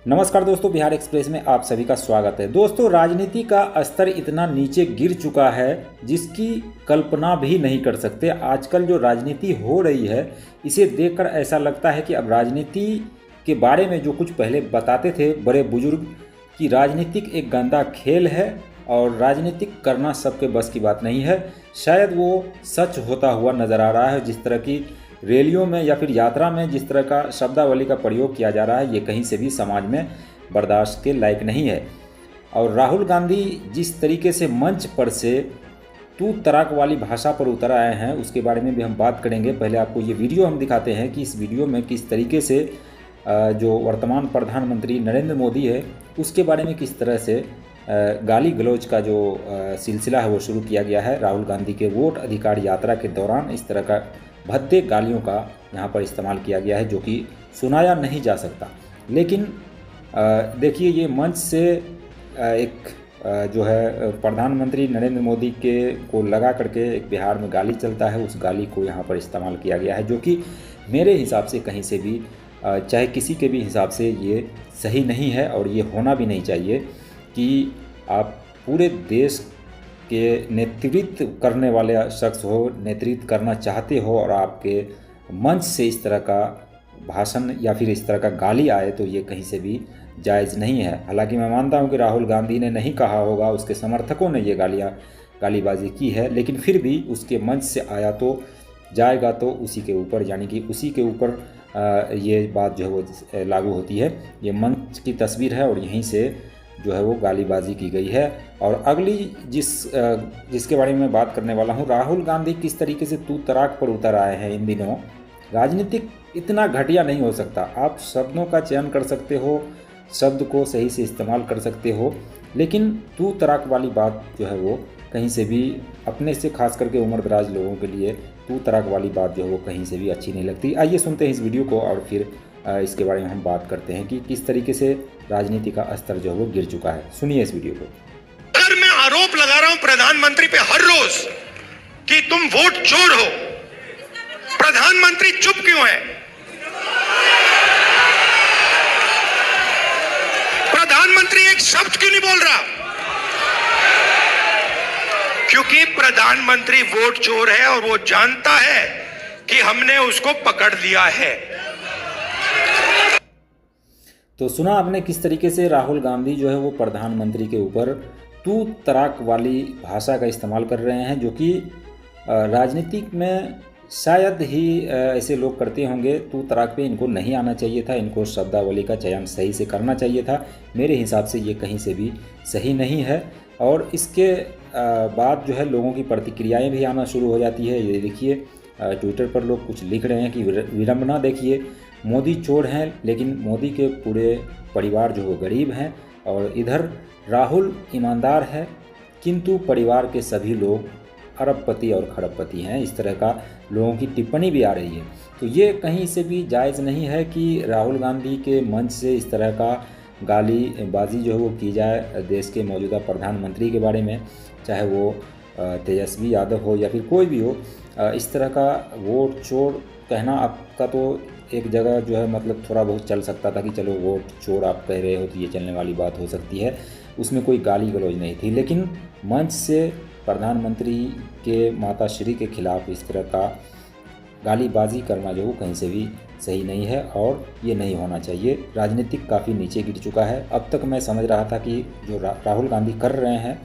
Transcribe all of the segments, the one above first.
नमस्कार दोस्तों, बिहार एक्सप्रेस में आप सभी का स्वागत है। दोस्तों, राजनीति का स्तर इतना नीचे गिर चुका है जिसकी कल्पना भी नहीं कर सकते। आजकल जो राजनीति हो रही है इसे देखकर ऐसा लगता है कि अब राजनीति के बारे में जो कुछ पहले बताते थे बड़े बुजुर्ग कि राजनीतिक एक गंदा खेल है और राजनीतिक करना सबके बस की बात नहीं है, शायद वो सच होता हुआ नज़र आ रहा है। जिस तरह की रैलियों में या फिर यात्रा में जिस तरह का शब्दावली का प्रयोग किया जा रहा है, ये कहीं से भी समाज में बर्दाश्त के लायक नहीं है। और राहुल गांधी जिस तरीके से मंच पर से तू तड़ाक वाली भाषा पर उतर आए हैं उसके बारे में भी हम बात करेंगे। पहले आपको ये वीडियो हम दिखाते हैं कि इस वीडियो में किस तरीके से जो वर्तमान प्रधानमंत्री नरेंद्र मोदी है उसके बारे में किस तरह से गाली गलौज का जो सिलसिला है वो शुरू किया गया है। राहुल गांधी के वोट अधिकार यात्रा के दौरान इस तरह का भद्दे गालियों का यहाँ पर इस्तेमाल किया गया है जो कि सुनाया नहीं जा सकता। लेकिन देखिए, ये मंच से एक जो है प्रधानमंत्री नरेंद्र मोदी के को लगा करके एक बिहार में गाली चलता है, उस गाली को यहाँ पर इस्तेमाल किया गया है जो कि मेरे हिसाब से कहीं से भी चाहे किसी के भी हिसाब से ये सही नहीं है और ये होना भी नहीं चाहिए कि आप पूरे देश के नेतृत्व करने वाले शख्स हो, नेतृत्व करना चाहते हो और आपके मंच से इस तरह का भाषण या फिर इस तरह का गाली आए तो ये कहीं से भी जायज़ नहीं है। हालांकि मैं मानता हूँ कि राहुल गांधी ने नहीं कहा होगा, उसके समर्थकों ने ये गालीबाजी की है, लेकिन फिर भी उसके मंच से आया तो जाएगा तो उसी के ऊपर, यानी कि उसी के ऊपर ये बात जो है वो लागू होती है। ये मंच की तस्वीर है और यहीं से जो है वो गालीबाजी की गई है। और अगली जिसके बारे में मैं बात करने वाला हूँ, राहुल गांधी किस तरीके से तू तड़ाक पर उतर आए हैं इन दिनों। राजनीतिक इतना घटिया नहीं हो सकता। आप शब्दों का चयन कर सकते हो, शब्द को सही से इस्तेमाल कर सकते हो, लेकिन तू तड़ाक वाली बात जो है वो कहीं से भी अपने से खास करके उम्रदराज लोगों के लिए तू तड़ाक वाली बात जो है वो कहीं से भी अच्छी नहीं लगती। आइए सुनते हैं इस वीडियो को और फिर इसके बारे में हम बात करते हैं कि किस तरीके से राजनीति का स्तर जो है वो गिर चुका है। सुनिए इस वीडियो को। अगर मैं आरोप लगा रहा हूं प्रधानमंत्री पे हर रोज कि तुम वोट चोर हो, प्रधानमंत्री चुप क्यों है? प्रधानमंत्री एक शब्द क्यों नहीं बोल रहा? क्योंकि प्रधानमंत्री वोट चोर है और वो जानता है कि हमने उसको पकड़ लिया है। तो सुना आपने किस तरीके से राहुल गांधी जो है वो प्रधानमंत्री के ऊपर तू तड़ाक वाली भाषा का इस्तेमाल कर रहे हैं, जो कि राजनीतिक में शायद ही ऐसे लोग करते होंगे। तू तड़ाक पे इनको नहीं आना चाहिए था, इनको शब्दावली का चयन सही से करना चाहिए था। मेरे हिसाब से ये कहीं से भी सही नहीं है। और इसके बाद जो है लोगों की प्रतिक्रियाएं भी आना शुरू हो जाती है। ये देखिए, ट्विटर पर लोग कुछ लिख रहे हैं कि विडंबना देखिए, मोदी चोर हैं लेकिन मोदी के पूरे परिवार जो वो गरीब हैं, और इधर राहुल ईमानदार है किंतु परिवार के सभी लोग अरबपति और खरबपति हैं। इस तरह का लोगों की टिप्पणी भी आ रही है। तो ये कहीं से भी जायज़ नहीं है कि राहुल गांधी के मंच से इस तरह का गालीबाजी जो है वो की जाए देश के मौजूदा प्रधानमंत्री के बारे में, चाहे वो तेजस्वी यादव हो या फिर कोई भी हो। इस तरह का वोट चोर कहना आपका तो एक जगह जो है मतलब थोड़ा बहुत चल सकता था कि चलो वोट चोर आप कह रहे हो तो ये चलने वाली बात हो सकती है, उसमें कोई गाली गलौज नहीं थी। लेकिन मंच से प्रधानमंत्री के माताश्री के खिलाफ इस तरह का गालीबाजी करना जो वो कहीं से भी सही नहीं है और ये नहीं होना चाहिए। राजनीतिक काफ़ी नीचे गिर चुका है। अब तक मैं समझ रहा था कि जो राहुल गांधी कर रहे हैं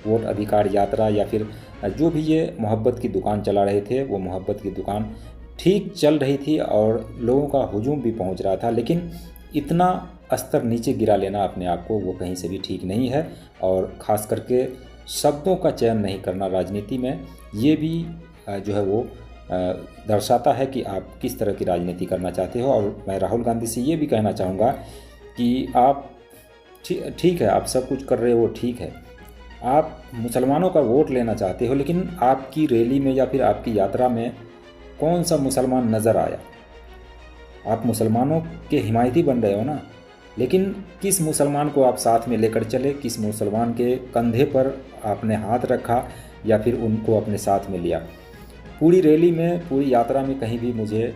वोट अधिकार यात्रा या फिर जो भी ये मोहब्बत की दुकान चला रहे थे, वो मोहब्बत की दुकान ठीक चल रही थी और लोगों का हुजूम भी पहुंच रहा था। लेकिन इतना स्तर नीचे गिरा लेना अपने आप को वो कहीं से भी ठीक नहीं है। और ख़ास करके शब्दों का चयन नहीं करना राजनीति में, ये भी जो है वो दर्शाता है कि आप किस तरह की राजनीति करना चाहते हो। और मैं राहुल गांधी से ये भी कहना चाहूँगा कि आप ठीक है, आप सब कुछ कर रहे हो, ठीक है, आप मुसलमानों का वोट लेना चाहते हो, लेकिन आपकी रैली में या फिर आपकी यात्रा में कौन सा मुसलमान नज़र आया? आप मुसलमानों के हिमायती बन रहे हो ना, लेकिन किस मुसलमान को आप साथ में लेकर चले, किस मुसलमान के कंधे पर आपने हाथ रखा या फिर उनको अपने साथ में लिया? पूरी रैली में, पूरी यात्रा में कहीं भी मुझे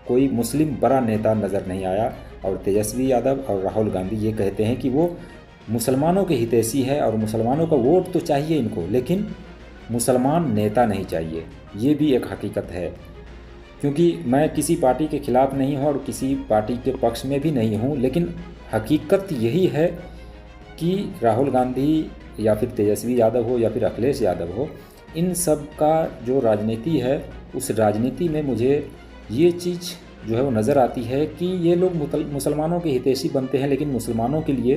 कोई मुस्लिम बड़ा नेता नज़र नहीं आया। और तेजस्वी यादव और राहुल गांधी ये कहते हैं कि वो मुसलमानों के हितैषी है और मुसलमानों का वोट तो चाहिए इनको, लेकिन मुसलमान नेता नहीं चाहिए। ये भी एक हकीकत है, क्योंकि मैं किसी पार्टी के खिलाफ़ नहीं हूँ और किसी पार्टी के पक्ष में भी नहीं हूँ, लेकिन हकीकत यही है कि राहुल गांधी या फिर तेजस्वी यादव हो या फिर अखिलेश यादव हो, इन सब का जो राजनीति है उस राजनीति में मुझे ये चीज़ जो है वो नज़र आती है कि ये लोग मुसलमानों के हितैषी बनते हैं, लेकिन मुसलमानों के लिए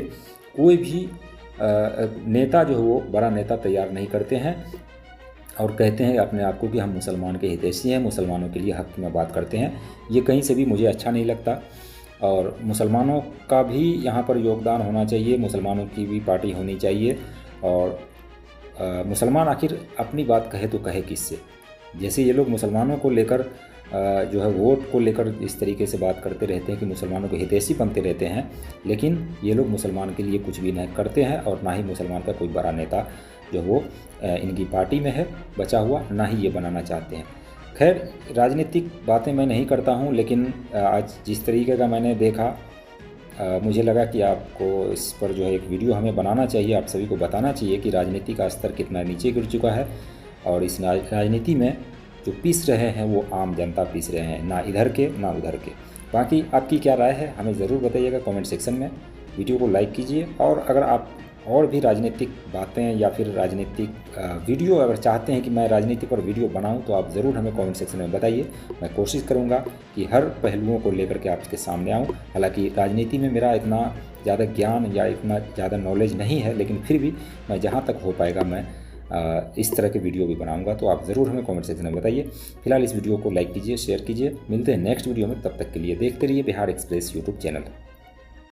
कोई भी नेता जो है वो बड़ा नेता तैयार नहीं करते हैं और कहते हैं अपने आप को कि हम मुसलमान के हितैषी हैं, मुसलमानों के लिए हक में बात करते हैं। ये कहीं से भी मुझे अच्छा नहीं लगता और मुसलमानों का भी यहाँ पर योगदान होना चाहिए, मुसलमानों की भी पार्टी होनी चाहिए। और मुसलमान आखिर अपनी बात कहे तो कहे किससे? जैसे ये लोग मुसलमानों को लेकर जो है वोट को लेकर इस तरीके से बात करते रहते हैं कि मुसलमानों के हितैषी बनते रहते हैं, लेकिन ये लोग मुसलमान के लिए कुछ भी नहीं करते हैं और ना ही मुसलमान का कोई बड़ा नेता जो वो इनकी पार्टी में है बचा हुआ, ना ही ये बनाना चाहते हैं। खैर, राजनीतिक बातें मैं नहीं करता हूँ, लेकिन आज जिस तरीके का मैंने देखा मुझे लगा कि आपको इस पर जो है एक वीडियो हमें बनाना चाहिए, आप सभी को बताना चाहिए कि राजनीति का स्तर कितना नीचे गिर चुका है और इस राजनीति में जो पीस रहे हैं वो आम जनता पीस रहे हैं, ना इधर के ना उधर के। बाकी आपकी क्या राय है हमें ज़रूर बताइएगा कमेंट सेक्शन में। वीडियो को लाइक कीजिए और अगर आप और भी राजनीतिक बातें या फिर राजनीतिक वीडियो अगर चाहते हैं कि मैं राजनीति पर वीडियो बनाऊं तो आप ज़रूर हमें कमेंट सेक्शन में बताइए। मैं कोशिश करूंगा कि हर पहलुओं को लेकर के आपके सामने आऊं। हालांकि राजनीति में मेरा इतना ज़्यादा ज्ञान या इतना ज़्यादा नॉलेज नहीं है, लेकिन फिर भी मैं जहाँ तक हो पाएगा मैं इस तरह के वीडियो भी बनाऊंगा, तो आप ज़रूर हमें कमेंट सेक्शन में बताइए। फिलहाल इस वीडियो को लाइक कीजिए, शेयर कीजिए। मिलते हैं नेक्स्ट वीडियो में, तब तक के लिए देखते रहिए बिहार एक्सप्रेस यूट्यूब चैनल।